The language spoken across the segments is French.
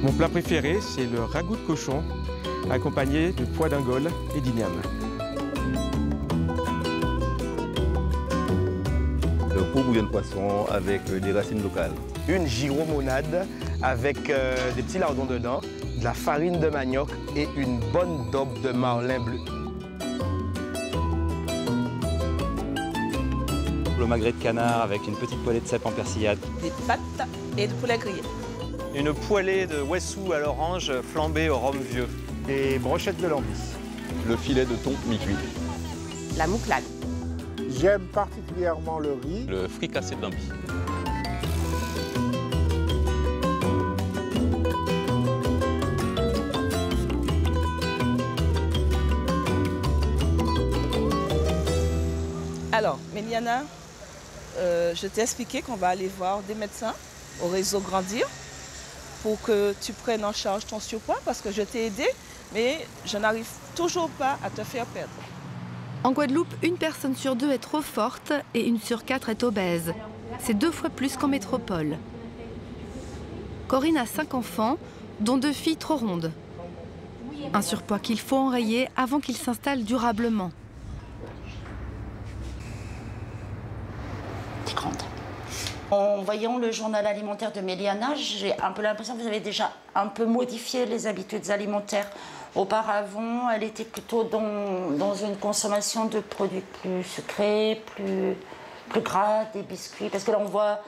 Mon plat préféré, c'est le ragoût de cochon, accompagné de pois d'Angole et d'igname. Le pot bouillon de poisson avec des racines locales. Une gyromonade avec des petits lardons dedans, de la farine de manioc et une bonne daube de marlin bleu. Le magret de canard avec une petite poêlée de cèpe en persillade. Des pâtes et de poulet grillé. Une poêlée de wessou à l'orange flambée au rhum vieux. Des brochettes de lambis. Le filet de thon mi-cuit. La mouclade. J'aime particulièrement le riz. Le fricassé de lambis. Alors, Méliana, je t'ai expliqué qu'on va aller voir des médecins au réseau Grandir pour que tu prennes en charge ton surpoids parce que je t'ai aidé, mais je n'arrive toujours pas à te faire perdre. En Guadeloupe, une personne sur 2 est trop forte et 1 sur 4 est obèse. C'est 2 fois plus qu'en métropole. Corinne a 5 enfants, dont 2 filles trop rondes. Un surpoids qu'il faut enrayer avant qu'il s'installe durablement. En voyant le journal alimentaire de Méliana, j'ai un peu l'impression que vous avez déjà un peu modifié les habitudes alimentaires. Auparavant, elle était plutôt dans une consommation de produits plus sucrés, plus gras, des biscuits. Parce que là, on voit,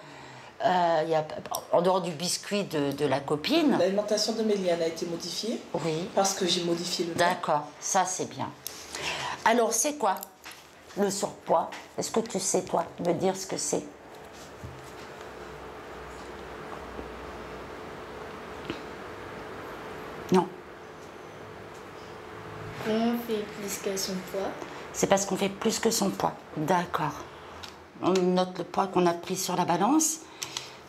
en dehors du biscuit de la copine... L'alimentation de Méliana a été modifiée. Oui. Parce que j'ai modifié le... D'accord, ça c'est bien. Alors, c'est quoi le surpoids? Est-ce que tu sais, toi, me dire ce que c'est? Non. On fait plus que son poids. C'est parce qu'on fait plus que son poids. D'accord. On note le poids qu'on a pris sur la balance,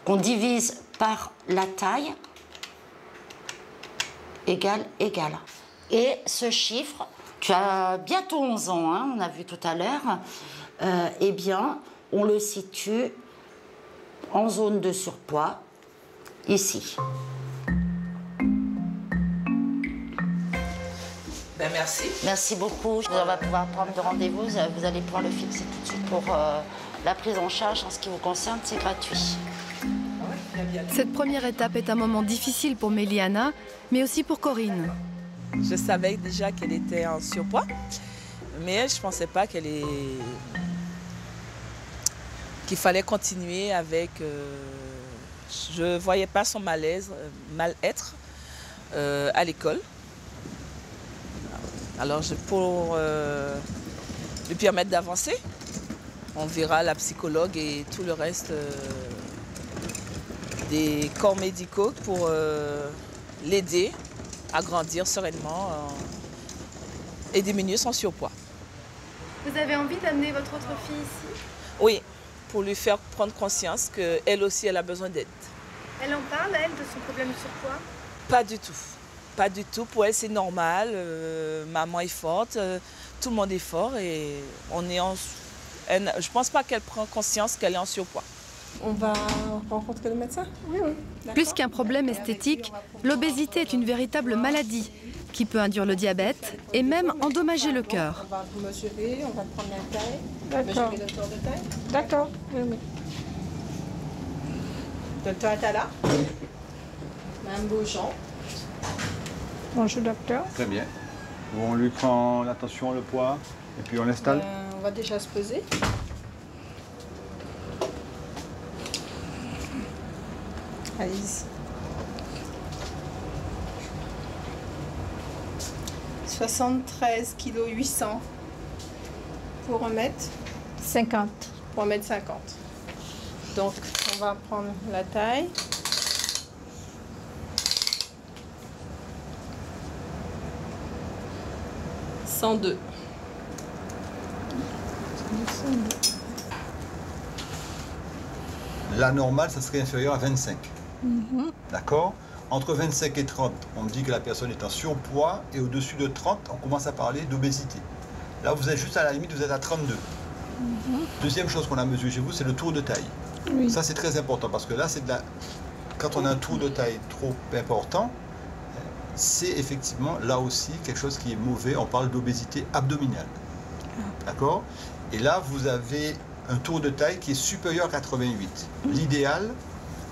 qu'on divise par la taille, égale. Et ce chiffre, tu as bientôt 11 ans, hein, on a vu tout à l'heure, eh bien, on le situe en zone de surpoids, ici. Ben merci. Merci beaucoup. On va pouvoir prendre de rendez-vous. Vous allez pouvoir le fixer tout de suite pour la prise en charge. En ce qui vous concerne, c'est gratuit. Cette première étape est un moment difficile pour Méliana, mais aussi pour Corinne. Je savais déjà qu'elle était en surpoids, mais je ne pensais pas qu'il fallait continuer avec... je ne voyais pas son mal-être à l'école. Alors, pour lui permettre d'avancer, on verra la psychologue et tout le reste des corps médicaux pour l'aider à grandir sereinement et diminuer son surpoids. Vous avez envie d'amener votre autre fille ici? Oui, pour lui faire prendre conscience qu'elle aussi, elle a besoin d'aide. Elle en parle, elle, de son problème de surpoids? Pas du tout. Pas du tout. Pour elle, c'est normal. Maman est forte, tout le monde est fort et on est en... Je pense pas qu'elle prend conscience qu'elle est en surpoids. On va rencontrer le médecin? Oui. Plus qu'un problème esthétique, l'obésité est une véritable maladie qui peut induire le diabète et même endommager le cœur. On va vous mesurer, on va prendre la taille. D'accord. Mesurer le tour de taille. D'accord, oui. Le docteur est là. Madame Beaujean. Bonjour docteur. Très bien. On lui prend la tension, le poids, et puis on l'installe. On va déjà se peser. Allez-y. 73 kg 800 pour 1 mètre 50. pour 1 mètre 50. Donc on va prendre la taille. « 102. La normale, ça serait inférieur à 25. D'accord? Entre 25 et 30, on dit que la personne est en surpoids, et au-dessus de 30, on commence à parler d'obésité. Là, vous êtes juste à la limite, vous êtes à 32. Deuxième chose qu'on a mesurée chez vous, c'est le tour de taille. Oui. Ça, c'est très important, parce que là, c'est de la quand on a un tour de taille trop important, c'est effectivement là aussi quelque chose qui est mauvais. On parle d'obésité abdominale. D'accord? Et là, vous avez un tour de taille qui est supérieur à 88. L'idéal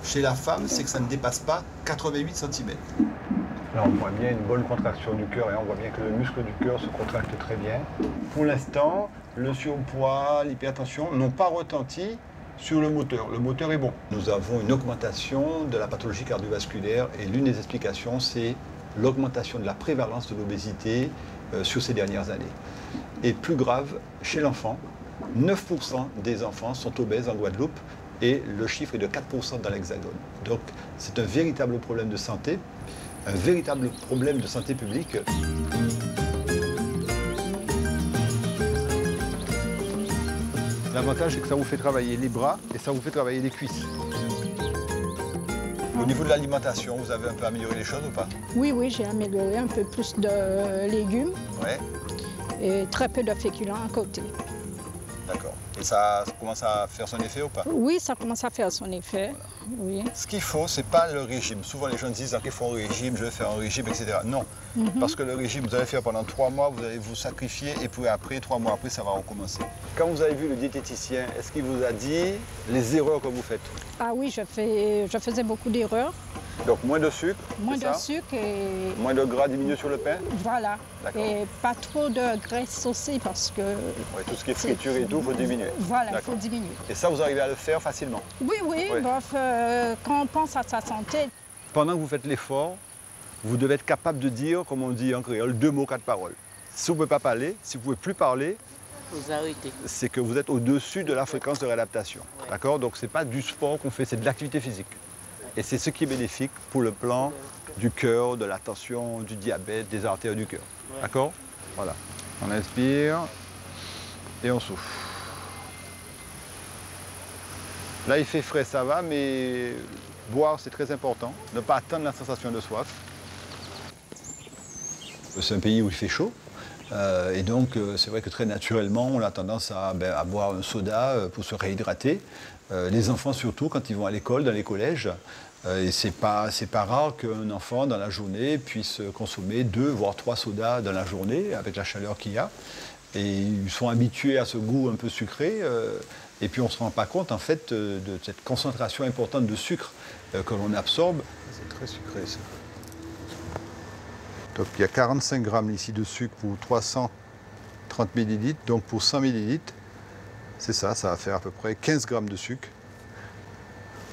chez la femme, c'est que ça ne dépasse pas 88 cm. Là, on voit bien une bonne contraction du cœur et on voit bien que le muscle du cœur se contracte très bien. Pour l'instant, le surpoids, l'hypertension n'ont pas retenti sur le moteur. Le moteur est bon. Nous avons une augmentation de la pathologie cardiovasculaire et l'une des explications, c'est l'augmentation de la prévalence de l'obésité sur ces dernières années. Et plus grave, chez l'enfant, 9% des enfants sont obèses en Guadeloupe et le chiffre est de 4% dans l'Hexagone. Donc c'est un véritable problème de santé, un véritable problème de santé publique. L'avantage, c'est que ça vous fait travailler les bras et ça vous fait travailler les cuisses. Au niveau de l'alimentation, vous avez un peu amélioré les choses ou pas? Oui, oui, j'ai amélioré un peu plus de légumes Ouais. et très peu de féculents à côté. D'accord. Et ça commence à faire son effet ou pas? Oui, ça commence à faire son effet. Oui. Ce qu'il faut, c'est pas le régime. Souvent, les gens disent qu'il faut un régime, je vais faire un régime, etc. Non. Parce que le régime, vous allez faire pendant 3 mois, vous allez vous sacrifier et puis après, 3 mois après, ça va recommencer. Quand vous avez vu le diététicien, est-ce qu'il vous a dit les erreurs que vous faites? Ah oui, je faisais beaucoup d'erreurs. Donc moins de sucre, Moins de sucre et... moins de gras diminué sur le pain? Voilà. D'accord. Et pas trop de graisse aussi parce que... Ouais, tout ce qui est friture et tout, il faut diminuer. Voilà, il faut diminuer. Et ça, vous arrivez à le faire facilement? Oui, oui, Ouais. bref, quand on pense à sa santé... Pendant que vous faites l'effort, vous devez être capable de dire, comme on dit en créole, 2 mots, 4 paroles. Si vous ne pouvez pas parler, si vous ne pouvez plus parler, Vous arrêtez. c'est que vous êtes au-dessus de la fréquence de réadaptation. Ouais. D'accord? Donc ce n'est pas du sport qu'on fait, c'est de l'activité physique. Et c'est ce qui est bénéfique pour le plan du cœur, de la tension, du diabète, des artères du cœur. Ouais. D'accord? Voilà. On inspire et on souffle. Là, il fait frais, ça va, mais boire, c'est très important. Ne pas attendre la sensation de soif. C'est un pays où il fait chaud. Et donc, c'est vrai que très naturellement, on a tendance à boire un soda pour se réhydrater. Les enfants, surtout, quand ils vont à l'école, dans les collèges. Et c'est pas rare qu'un enfant, dans la journée, puisse consommer 2 voire 3 sodas dans la journée, avec la chaleur qu'il y a. Et ils sont habitués à ce goût un peu sucré. Et puis, on ne se rend pas compte, en fait, de cette concentration importante de sucre que l'on absorbe. C'est très sucré, ça. Donc il y a 45 grammes ici de sucre pour 330 ml, donc pour 100 ml, c'est ça, ça va faire à peu près 15 grammes de sucre,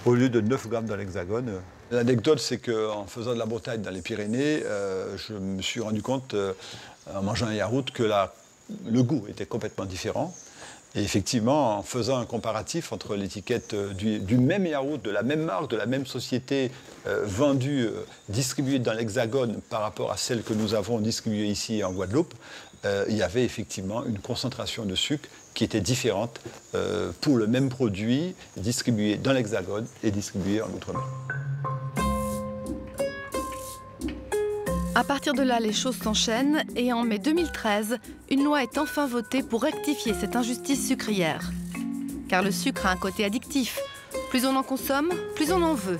au lieu de 9 grammes dans l'Hexagone. L'anecdote, c'est qu'en faisant de la Bretagne dans les Pyrénées, je me suis rendu compte, en mangeant un yaourt, que le goût était complètement différent. Et effectivement, en faisant un comparatif entre l'étiquette du même yaourt, de la même marque, de la même société, vendue, distribuée dans l'Hexagone par rapport à celle que nous avons distribuée ici en Guadeloupe, il y avait effectivement une concentration de sucre qui était différente pour le même produit distribué dans l'Hexagone et distribué en Outre-mer. À partir de là, les choses s'enchaînent et en mai 2013, une loi est enfin votée pour rectifier cette injustice sucrière. Car le sucre a un côté addictif. Plus on en consomme, plus on en veut.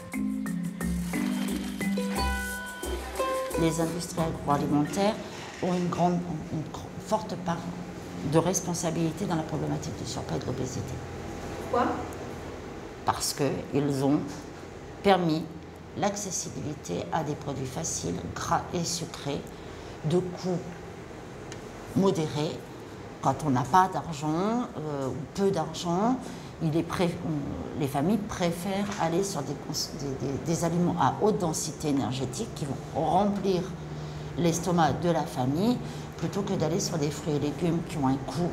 Les industries agroalimentaires ont une forte part de responsabilité dans la problématique du surpoids et de l'obésité. Pourquoi? Parce qu'ils ont permis l'accessibilité à des produits faciles, gras et sucrés, de coûts modérés. Quand on n'a pas d'argent ou peu d'argent, les familles préfèrent aller sur des aliments à haute densité énergétique qui vont remplir l'estomac de la famille plutôt que d'aller sur des fruits et légumes qui ont un coût.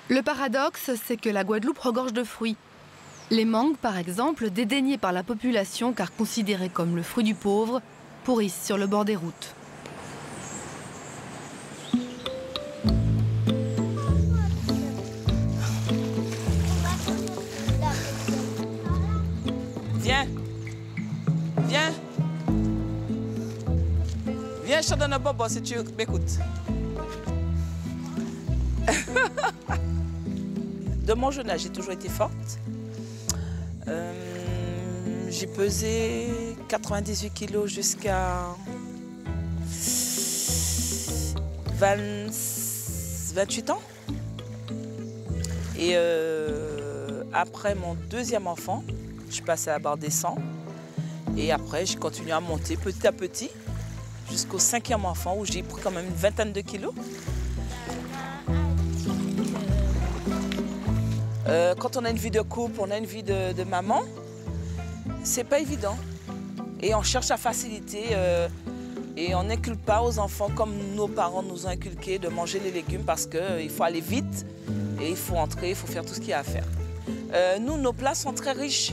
Le paradoxe, c'est que la Guadeloupe regorge de fruits. Les mangues, par exemple, dédaignés par la population car considérés comme le fruit du pauvre, pourrissent sur le bord des routes. Viens. Viens. Viens, je te donne un bobo si tu m'écoutes. De mon jeune âge, j'ai toujours été forte. J'ai pesé 98 kilos jusqu'à 28 ans. Et après mon deuxième enfant, je suis passée à la barre des 100. Et après, j'ai continué à monter petit à petit jusqu'au 5e enfant où j'ai pris quand même une vingtaine de kilos. Quand on a une vie de couple, on a une vie de maman, c'est pas évident. Et on cherche à faciliter et on n'inculque pas aux enfants comme nos parents nous ont inculqué de manger les légumes parce qu'il faut aller vite et il faut entrer, il faut faire tout ce qu'il y a à faire. Nous, nos plats sont très riches.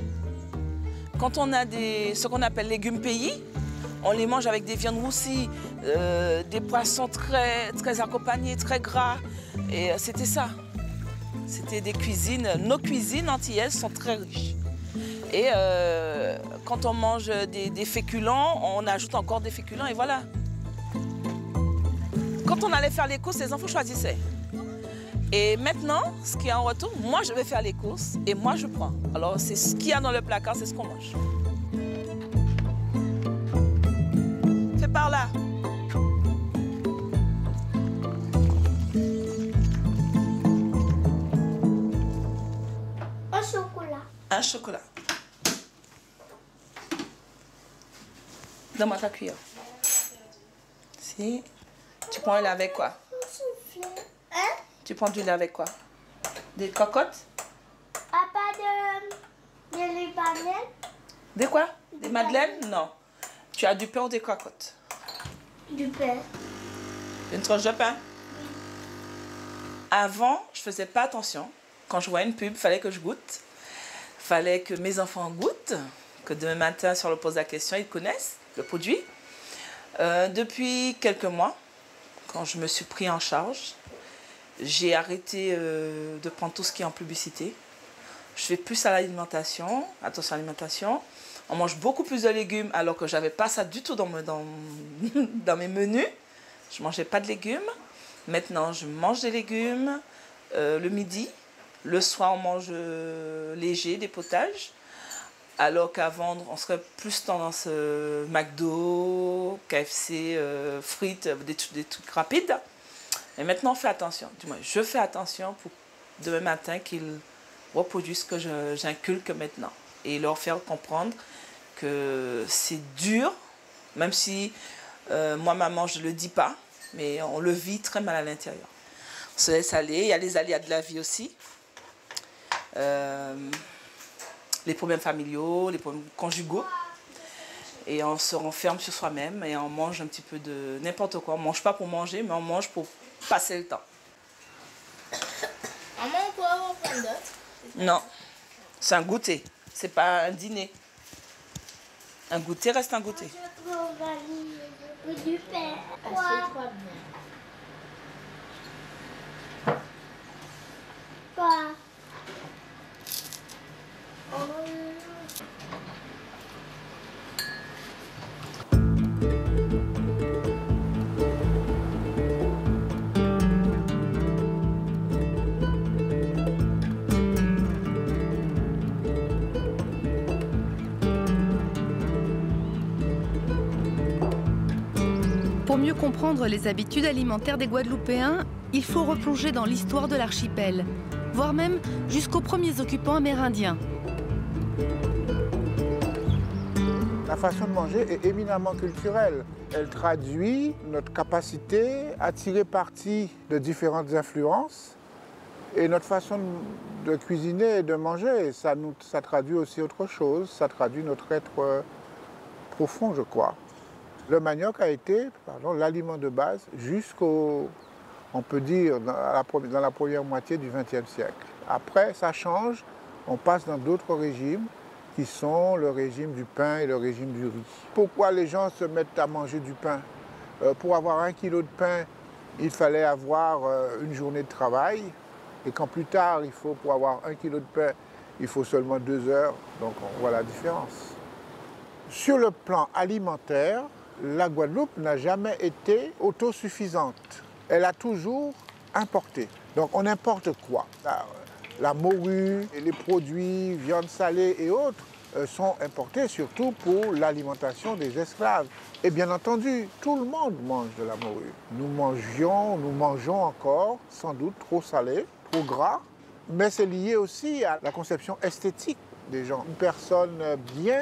Quand on a ce qu'on appelle légumes pays, on les mange avec des viandes roussies, des poissons très, très accompagnés, très gras. Et c'était ça. C'était des cuisines. Nos cuisines antillaises sont très riches. Et quand on mange des féculents, on ajoute encore des féculents et voilà. Quand on allait faire les courses, les enfants choisissaient. Et maintenant, ce qu'il y a en retour, moi je vais faire les courses et moi je prends. Alors c'est ce qu'il y a dans le placard, c'est ce qu'on mange. Fais par là. Un chocolat. Un chocolat. Donne-moi ta cuillère. Si. Tu prends le lait avec quoi? Hein? Tu prends du lait avec quoi? Des cocottes? Pas de madeleines? Des quoi? Des madeleines? Non. Tu as du pain ou des cocottes? Du pain. Une tranche de pain? Avant, je faisais pas attention. Quand je voyais une pub, il fallait que je goûte. Il fallait que mes enfants goûtent. Que demain matin, si on leur pose la question, ils connaissent le produit. Depuis quelques mois, quand je me suis pris en charge, j'ai arrêté de prendre tout ce qui est en publicité. Je fais plus à l'alimentation, attention à l'alimentation. On mange beaucoup plus de légumes alors que je n'avais pas ça du tout dans mes menus. Je ne mangeais pas de légumes. Maintenant, je mange des légumes le midi. Le soir, on mange léger, des potages. Alors qu'avant, on serait plus tendance McDo, KFC, frites, des trucs rapides. Et maintenant, on fait attention. Du moins, je fais attention pour demain matin qu'ils reproduisent ce que j'inculque maintenant. Et leur faire comprendre que c'est dur, même si moi, maman, je ne le dis pas, mais on le vit très mal à l'intérieur. On se laisse aller. Il y a les aléas de la vie aussi. Les problèmes familiaux, les problèmes conjugaux. Et on se renferme sur soi-même et on mange un petit peu de n'importe quoi. On ne mange pas pour manger, mais on mange pour passer le temps. Maman, on peut avoir plein d'autres? Non, c'est un goûter, c'est pas un dîner. Un goûter reste un goûter. Je veux du pain. Quoi? Quoi? Pour mieux comprendre les habitudes alimentaires des Guadeloupéens, il faut replonger dans l'histoire de l'archipel, voire même jusqu'aux premiers occupants amérindiens. La façon de manger est éminemment culturelle. Elle traduit notre capacité à tirer parti de différentes influences et notre façon de cuisiner et de manger. Ça traduit aussi autre chose, ça traduit notre être profond, je crois. Le manioc a été l'aliment de base jusqu'au, on peut dire, dans la première moitié du XXe siècle. Après, ça change, on passe dans d'autres régimes qui sont le régime du pain et le régime du riz. Pourquoi les gens se mettent à manger du pain? Pour avoir 1 kilo de pain, il fallait avoir une journée de travail. Et quand plus tard, pour avoir 1 kilo de pain, il faut seulement 2 heures. Donc on voit la différence. Sur le plan alimentaire, la Guadeloupe n'a jamais été autosuffisante. Elle a toujours importé. Donc on importe quoi? La morue, et les produits, viande salée et autres, sont importées surtout pour l'alimentation des esclaves. Et bien entendu, tout le monde mange de la morue. Nous mangeons encore, sans doute, trop salé, trop gras, mais c'est lié aussi à la conception esthétique des gens. Une personne bien